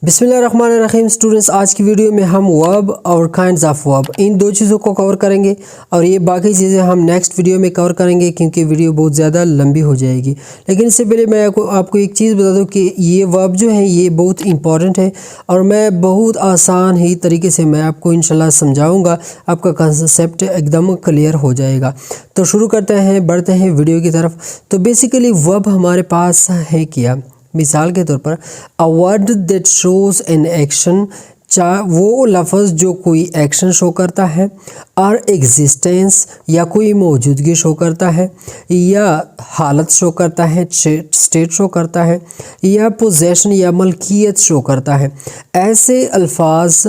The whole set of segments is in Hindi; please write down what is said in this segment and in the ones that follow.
बिस्मिल्लाहिर्रहमानिर्रहीम स्टूडेंट्स, आज की वीडियो में हम वर्ब और काइंड्स ऑफ वर्ब इन दो चीज़ों को कवर करेंगे और ये बाकी चीज़ें हम नेक्स्ट वीडियो में कवर करेंगे क्योंकि वीडियो बहुत ज़्यादा लंबी हो जाएगी। लेकिन इससे पहले मैं आपको एक चीज़ बता दूं कि ये वर्ब जो है ये बहुत इंपॉर्टेंट है और मैं बहुत आसान ही तरीके से मैं आपको इंशाल्लाह समझाऊँगा, आपका कंसेप्ट एकदम क्लियर हो जाएगा। तो शुरू करते हैं, बढ़ते हैं वीडियो की तरफ। तो बेसिकली वर्ब हमारे पास है क्या, मिसाल के तौर पर a word that shows an action, वो लफ्ज़ जो कोई एक्शन शो करता है, और एग्जिस्टेंस या कोई मौजूदगी शो करता है, या हालत शो करता है, स्टेट शो करता है, या पोजेशन या मलकियत शो करता है। ऐसे अल्फाज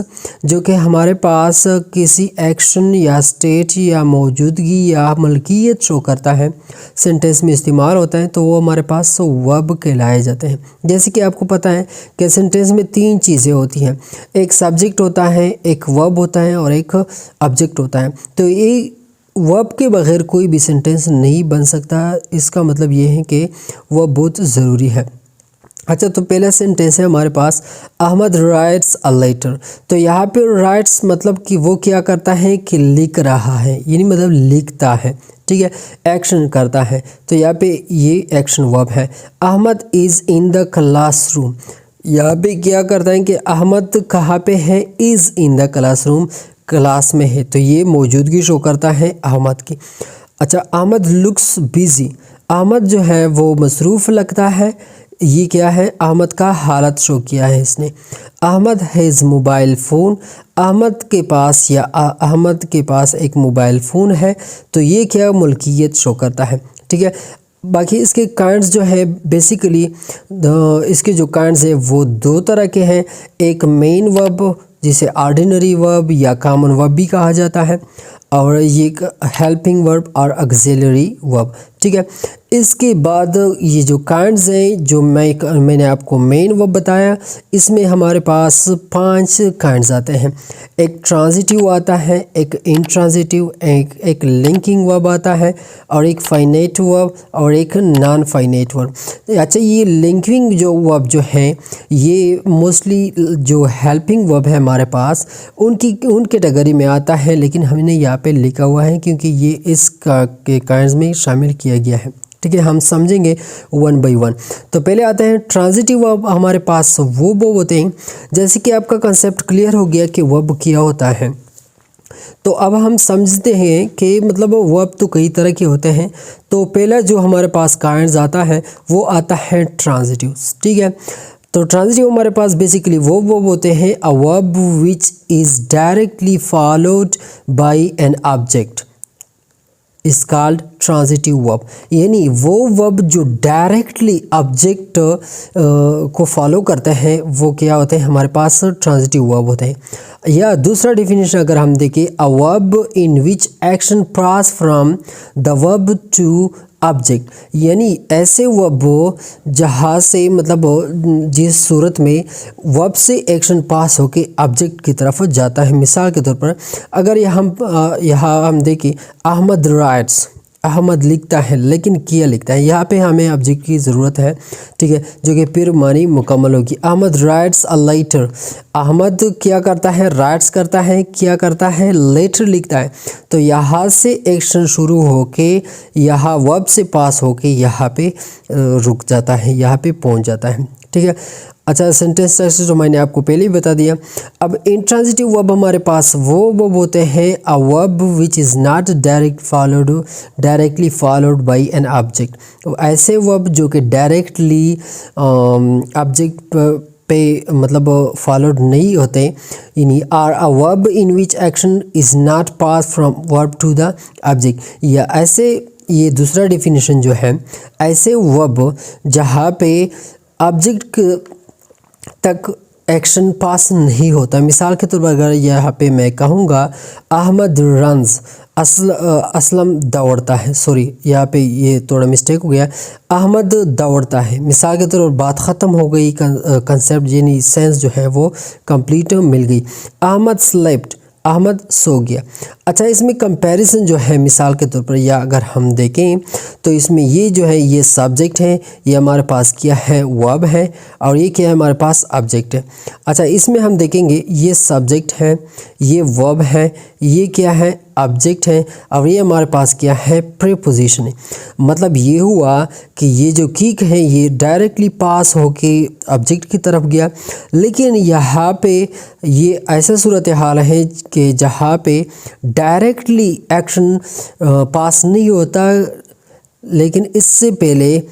जो कि हमारे पास किसी एक्शन या स्टेट या मौजूदगी या मलकियत शो करता है, सेंटेंस में इस्तेमाल होता है, तो वो हमारे पास वर्ब कहलाए जाते हैं। जैसे कि आपको पता है कि सेंटेंस में तीन चीज़ें होती हैं, एक सब्जेक्ट होता है, एक वर्ब होता है और एक ऑब्जेक्ट होता है। तो ये वर्ब के बगैर कोई भी सेंटेंस नहीं बन सकता। इसका मतलब ये है कि वर्ब बहुत ज़रूरी है। अच्छा, तो पहला सेंटेंस है हमारे पास, अहमद राइट्स अ लेटर। तो यहाँ पे राइट्स मतलब कि वो क्या करता है कि लिख रहा है, यानी मतलब लिखता है, ठीक है, एक्शन करता है। तो यहाँ पे ये एक्शन वर्ब है। Ahmed is in the classroom, यहाँ पे क्या करता है कि अहमद कहाँ पे है, is in the classroom, class में है, तो ये मौजूदगी शो करता है अहमद की। अच्छा, अहमद लुक्स बिज़ी, अहमद जो है वो मसरूफ़ लगता है, ये क्या है, अहमद का हालत शो किया है इसने। Ahmed has mobile phone, Ahmed के पास या अहमद के पास एक मोबाइल फ़ोन है, तो ये क्या मुल्कियत शो करता है, ठीक है। बाकी इसके काइंड्स जो है बेसिकली इसके जो काइंड्स है वो दो तरह के हैं, एक मेन वर्ब जिसे ऑर्डिनरी वर्ब या कॉमन वर्ब भी कहा जाता है, और ये एक हेल्पिंग वर्ब और ऑक्सिलरी वर्ब, ठीक है। इसके बाद ये जो काइंड्स हैं जो मैंने आपको मेन वर्ब बताया, इसमें हमारे पास 5 काइंड्स आते हैं। एक ट्रांजिटिव आता है, एक इंट्रांजिटिव, एक लिंकिंग वर्ब आता है, और एक फाइनाइट वर्ब और एक नॉन फाइनाइट वर्ब। अच्छा, ये लिंकिंग जो वर्ब जो है ये मोस्टली जो हेल्पिंग वर्ब है हमारे पास उन कैटेगरी में आता है, लेकिन हमने यहाँ पे लिखा हुआ है क्योंकि ये इस के काइंड्स में शामिल किया गया है, ठीक है। हम समझेंगे वन बाय वन। तो पहले आते हैं ट्रांजिटिव वर्ब। हमारे पास वो होते हैं, जैसे कि आपका कंसेप्ट क्लियर हो गया कि वर्ब क्या होता है, तो अब हम समझते हैं कि मतलब वर्ब तो कई तरह के होते हैं। तो पहला जो हमारे पास काइंड्स आता है वो आता है ट्रांजिटिव, ठीक है। तो ट्रांजिटिव हमारे पास बेसिकली वो वर्ब होते हैं, अ verb which is directly followed by an object is called transitive verb. यानी वो वर्ब जो डायरेक्टली ऑब्जेक्ट को फॉलो करते हैं वो क्या होते हैं, हमारे पास ट्रांजिटिव वर्ब होते हैं। या दूसरा डेफिनेशन अगर हम देखें, a verb in which action pass from the verb to object, यानी ऐसे वर्ब जहाँ से मतलब जिस सूरत में वर्ब से एक्शन पास होके ऑब्जेक्ट की तरफ जाता है। मिसाल के तौर पर अगर यहाँ हम देखें, अहमद राइट्स, अहमद लिखता है, लेकिन किया लिखता है, यहाँ पे हमें ऑब्जेक्ट की ज़रूरत है, ठीक है, जो कि फिर मानी मुकम्मल होगी। Ahmed writes a letter, Ahmed क्या करता है, राइट्स करता है, क्या करता है, लेटर लिखता है। तो यहाँ से एक्शन शुरू होके यहाँ वर्ब से पास होके यहाँ पे रुक जाता है, यहाँ पे पहुँच जाता है, ठीक है। अच्छा, सेंटेंस स्ट्रक्चर जो मैंने आपको पहले ही बता दिया। अब इंट्रांजिटिव वर्ब हमारे पास वो वर्ब होते हैं, अ verb which is not directly followed by an object. तो ऐसे वर्ब जो कि डायरेक्टली ऑब्जेक्ट पे मतलब फॉलोड नहीं होते, यानी are a verb in which action is not pass from verb to the object. या ऐसे, ये दूसरा डेफिनेशन जो है, ऐसे वर्ब जहाँ पे ऑब्जेक्ट तक एक्शन पास नहीं होता। मिसाल के तौर पर अगर यहाँ पे मैं कहूँगा अहमद रन्स, असलम दौड़ता है, सॉरी यहाँ पे ये थोड़ा मिस्टेक हो गया, अहमद दौड़ता है। मिसाल के तौर पर बात ख़त्म हो गई, कंसेप्ट यानी सेंस जो है वो कंप्लीट मिल गई। अहमद स्लेप्ट, अहमद सो गया। अच्छा, इसमें कंपैरिजन जो है मिसाल के तौर पर या अगर हम देखें तो इसमें ये जो है ये सब्जेक्ट है, ये हमारे पास क्या है वर्ब है, और ये क्या है हमारे पास ऑब्जेक्ट है। अच्छा, इसमें हम देखेंगे ये सब्जेक्ट है, ये वर्ब है, ये क्या है ऑब्जेक्ट है, और ये हमारे पास क्या है प्रीपोजिशन है। मतलब ये हुआ कि ये जो किक है ये डायरेक्टली पास होके ऑब्जेक्ट की तरफ गया, लेकिन यहाँ पे ये ऐसा सूरत हाल है कि जहाँ पे डायरेक्टली एक्शन पास नहीं होता, लेकिन इससे पहले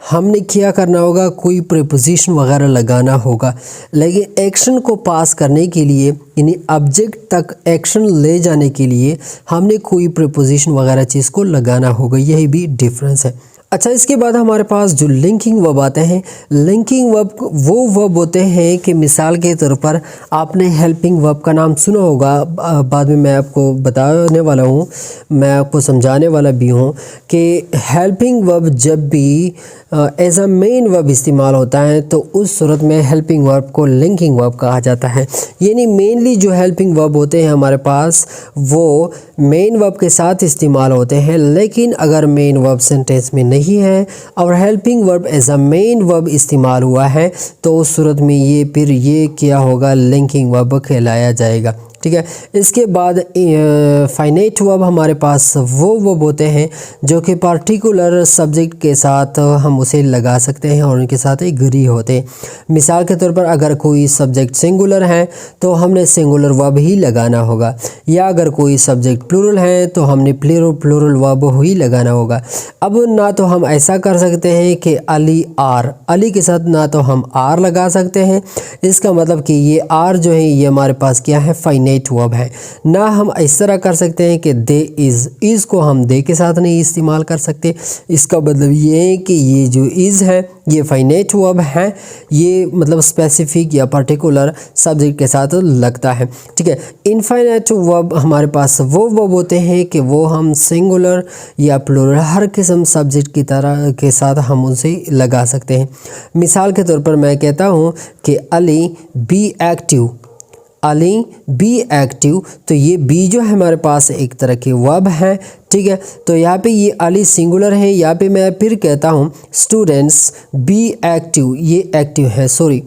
हमने क्या करना होगा, कोई प्रीपोजिशन वगैरह लगाना होगा। लेकिन एक्शन को पास करने के लिए यानी ऑब्जेक्ट तक एक्शन ले जाने के लिए हमने कोई प्रीपोजिशन वगैरह चीज़ को लगाना होगा, यही भी डिफरेंस है। अच्छा, इसके बाद हमारे पास जो लिंकिंग वर्ब आते हैं, लिंकिंग वर्ब वो वर्ब होते हैं कि मिसाल के तौर पर आपने हेल्पिंग वर्ब का नाम सुना होगा, बाद में मैं आपको बताने वाला हूँ, मैं आपको समझाने वाला भी हूँ कि हेल्पिंग वर्ब जब भी एज अ मेन वर्ब इस्तेमाल होता है तो उस सूरत में हेल्पिंग वर्ब को लिंकिंग वर्ब कहा जाता है। यानी मेनली जो हेल्पिंग वर्ब होते हैं हमारे पास वो मेन वर्ब के साथ इस्तेमाल होते हैं, लेकिन अगर मेन वर्ब सेंटेंस में नहीं है और helping verb as a main verb इस्तेमाल हुआ है तो उस सूरत में ये फिर ये क्या होगा, लिंकिंग वर्ब कहलाया जाएगा। ठीक है। इसके बाद फाइनाइट वर्ब हमारे पास वो वर्ब होते हैं जो कि पार्टिकुलर सब्जेक्ट के साथ हम उसे लगा सकते हैं और उनके साथ एग्री होते हैं। मिसाल के तौर पर अगर कोई सब्जेक्ट सिंगुलर है तो हमने सिंगुलर वर्ब ही लगाना होगा, या अगर कोई सब्जेक्ट प्लूरल है तो हमने प्लूरल वर्ब ही लगाना होगा। अब ना तो हम ऐसा कर सकते हैं कि अली आर, अली के साथ ना तो हम आर लगा सकते हैं, इसका मतलब कि ये आर जो है ये हमारे पास क्या है, फाइनाइट वर्ब है। ना हम इस तरह कर सकते हैं कि दे इज़ को हम दे के साथ नहीं इस्तेमाल कर सकते, इसका मतलब ये है कि ये जो इज़ है ये फाइनाइट वर्ब है, ये मतलब स्पेसिफिक या पर्टिकुलर सब्जेक्ट के साथ लगता है। ठीक है। इनफाइनाइट वर्ब हमारे पास वो वर्ब होते हैं कि वो हम सिंगुलर या प्लूरल हर किस्म सब्जेक्ट की तरह के साथ हम उनसे लगा सकते हैं। मिसाल के तौर पर मैं कहता हूँ कि Ali be active, Ali be active, तो ये बी जो है हमारे पास एक तरह की वर्ब है। ठीक है। तो यहाँ पे ये अली सिंगुलर है, यहाँ पे मैं फिर कहता हूँ स्टूडेंट्स बी एक्टिव, ये एक्टिव है, सॉरी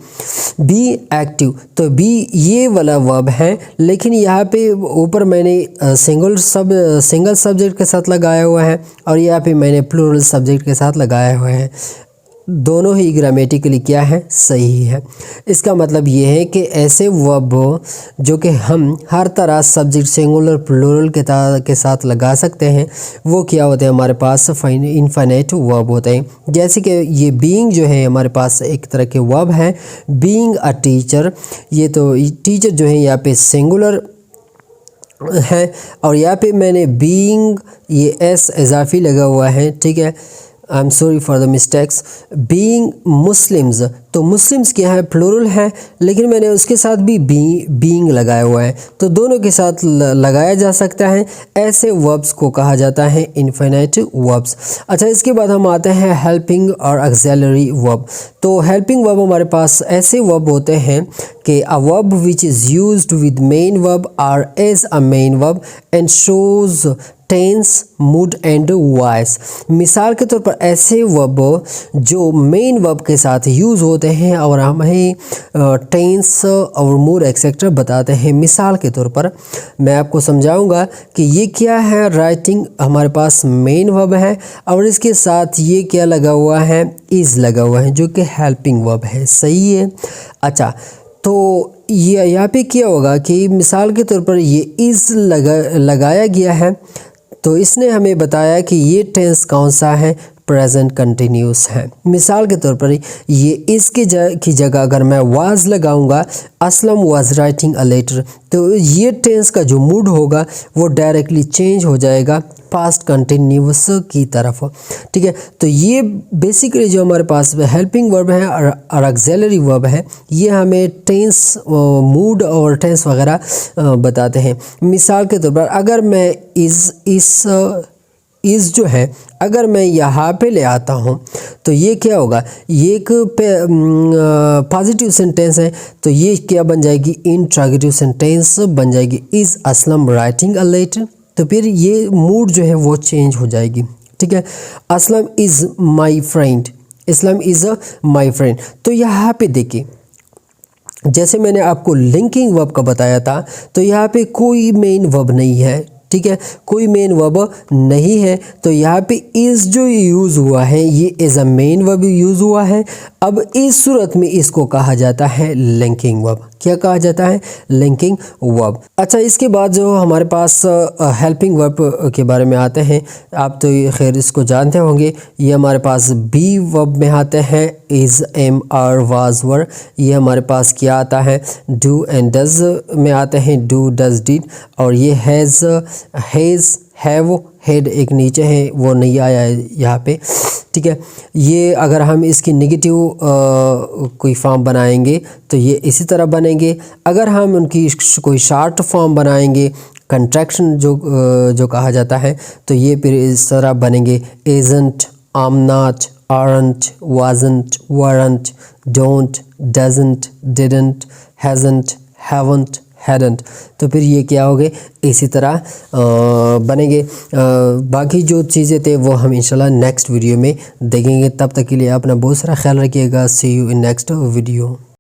बी एक्टिव, तो बी ये वाला वर्ब है, लेकिन यहाँ पे ऊपर मैंने सिंगल सब्जेक्ट के साथ लगाया हुआ है और यहाँ पे मैंने प्लूरल सब्जेक्ट के साथ लगाया हुआ है। दोनों ही ग्रामेटिकली क्या है, सही है। इसका मतलब ये है कि ऐसे वर्ब जो कि हम हर तरह सब्जेक्ट सिंगुलर प्लूरल के साथ लगा सकते हैं वो क्या होते हैं, हमारे पास इनफाइनाइट वर्ब होते हैं। जैसे कि ये बीइंग जो है हमारे पास एक तरह के वर्ब है, बीइंग अ टीचर, ये तो टीचर जो है यहाँ पे सिंगुलर है और यहाँ पे मैंने बीइंग ये एस इजाफी लगा हुआ है। ठीक है, I am sorry for the mistakes. Being Muslims, तो मुस्लिम्स क्या है, प्लूरल है, लेकिन मैंने उसके साथ भी बीइंग लगाया हुआ है, तो दोनों के साथ लगाया जा सकता है। ऐसे वर्ब्स को कहा जाता है इनफाइनाइट वर्ब्स। अच्छा, इसके बाद हम आते हैं हेल्पिंग और ऑक्सिलरी वर्ब। तो हेल्पिंग वर्ब हमारे पास ऐसे वर्ब होते हैं कि a verb which is used with main verb are as a main verb and shows tense mood and voice. मिसाल के तौर पर ऐसे वर्ब जो मेन वर्ब के साथ यूज़ होते हैं और हमें टेंस और मूड एक्सेट्रा बताते हैं। मिसाल के तौर पर मैं आपको समझाऊंगा कि ये क्या है, राइटिंग हमारे पास मेन वर्ब है और इसके साथ ये क्या लगा हुआ है, इज़ लगा हुआ है जो कि हेल्पिंग वर्ब है। सही है। अच्छा, तो ये यहाँ पे क्या होगा कि मिसाल के तौर पर ये इज़ लगाया गया है, तो इसने हमें बताया कि ये टेंस कौन सा है, प्रेजेंट कंटिन्यूस है। मिसाल के तौर पर ये इसके की जगह अगर मैं वाज लगाऊंगा, Aslam was writing a letter, तो ये टेंस का जो मूड होगा वो डायरेक्टली चेंज हो जाएगा पास्ट कंटिन्यूस की तरफ। ठीक है। तो ये बेसिकली जो हमारे पास हेल्पिंग वर्ब है और ऑक्सिलरी वर्ब है, ये हमें टेंस मूड और टेंस वगैरह बताते हैं। मिसाल के तौर पर अगर मैं इज़ जो है अगर मैं यहाँ पे ले आता हूँ तो ये क्या होगा, ये एक पॉजिटिव सेंटेंस है, तो ये क्या बन जाएगी, इंट्रोगेटिव सेंटेंस बन जाएगी। Is Aslam writing a letter, तो फिर ये मूड जो है वो चेंज हो जाएगी। ठीक है, Aslam is my friend, Islam is a my friend. तो यहाँ पे देखिए, जैसे मैंने आपको लिंकिंग वर्ब का बताया था, तो यहाँ पे कोई मेन वर्ब नहीं है। ठीक है, कोई मेन वर्ब नहीं है, तो यहाँ पे इज़ जो यूज़ हुआ है ये as a main verb use हुआ है। अब इस सूरत में इसको कहा जाता है लिंकिंग वर्ब। क्या कहा जाता है? Linking verb. अच्छा, इसके बाद जो हमारे पास हेल्पिंग वर्ब के बारे में आते हैं, आप तो खैर इसको जानते होंगे। ये हमारे पास बी वर्ब में आते हैं, इज़, एम, आर, वाज, वर। ये हमारे पास क्या आता है? डू एंड डज में आते हैं, डू, डज, डिड। और ये हैज़, हैज़, हैव, हेड एक नीचे है वो नहीं आया है यहाँ पे। ठीक है, ये अगर हम इसकी नेगेटिव कोई फॉर्म बनाएंगे तो ये इसी तरह बनेंगे। अगर हम उनकी कोई शॉर्ट फॉर्म बनाएंगे, कंट्रैक्शन जो कहा जाता है, तो ये फिर इस तरह बनेंगे, इज़न्ट, आम not, aren't, wasn't, weren't, don't, doesn't, didn't, hasn't, haven't, hadn't। तो फिर ये क्या हो गए? इसी तरह बनेंगे। बाकी जो चीज़ें थे वो हम इंशाल्लाह नेक्स्ट वीडियो में देखेंगे। तब तक के लिए अपना बहुत सारा ख्याल रखिएगा। सी यू इन नेक्स्ट वीडियो।